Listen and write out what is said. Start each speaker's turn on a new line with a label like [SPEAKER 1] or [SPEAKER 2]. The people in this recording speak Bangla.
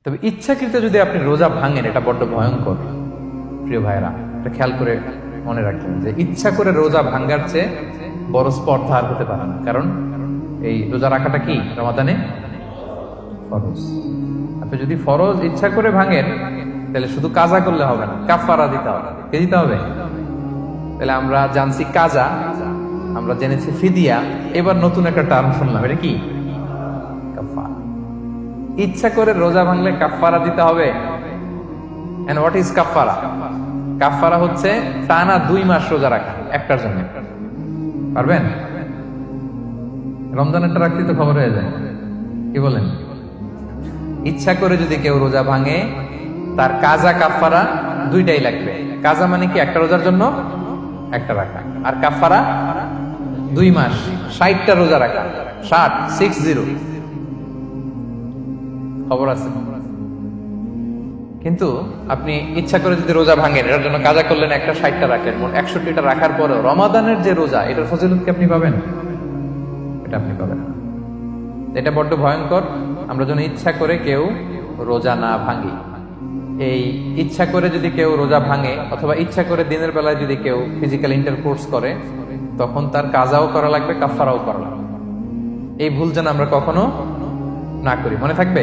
[SPEAKER 1] তবে ইচ্ছাকৃত যদি আপনি রোজা ভাঙেন, এটা বড্ড ভয়ঙ্কর। প্রিয় ভাইরা, এটা খেয়াল করে মনে রাখবেন যে ইচ্ছা করে রোজা ভাঙ্গার চেয়ে বড় স্পর্ধা আর হতে পারে না। কারণ এই রোজা রাখাটা কি রমাদানে ফরজ। আপনি যদি ফরজ ইচ্ছা করে ভাঙেন, তাহলে শুধু কাজা করলে হবে না, কাফারা দিতে হবে। কে দিতে হবে? তাহলে আমরা জানছি কাজা, আমরা জেনেছি ফিদিয়া, এবার নতুন একটা টার্ম শুনলাম, এটা কি? কাফারা। ইচ্ছা করে রোজা ভাঙলে কাফারা দিতে হবে। এন্ড হোয়াট ইজ কাফারা? কাফারা হচ্ছে টানা 2 মাস রোজা রাখা একটার জন্য। পারবেন? রমজানেরটা রাখতে তো খবর হয়ে যায়, কি বলেন? ইচ্ছা করে যদি কেউ রোজা ভাঙে, তার কাজা কাফারা দুইটাই লাগবে। কাজা মানে কি? একটা রোজার জন্য একটা রাখা, আর কাফারা 2 মাস 60টা রোজা রাখা। 60 খবর আছে। কিন্তু আপনি ইচ্ছা করে যদি রোজা ভাঙেন, এটার জন্য কাজা করলেন, একটা 60টা রাখলেন, মোট 61টা রাখার পরেও রমাদানের যে রোজা, এটার ফজিলত কি আপনি পাবেন? এটা আপনি পাবেন না। এটা বড্ড ভয়ঙ্কর। আমরা যেন ইচ্ছা করে কেউ রোজা না ভাঙি। এই ইচ্ছা করে যদি কেউ রোজা ভাঙে, অথবা ইচ্ছা করে দিনের বেলায় যদি কেউ ফিজিক্যাল ইন্টারকোর্স করে, তখন তার কাজাও করা লাগবে, কাফারাও করা লাগবে। এই ভুল যেন আমরা কখনো না করি, মনে থাকবে।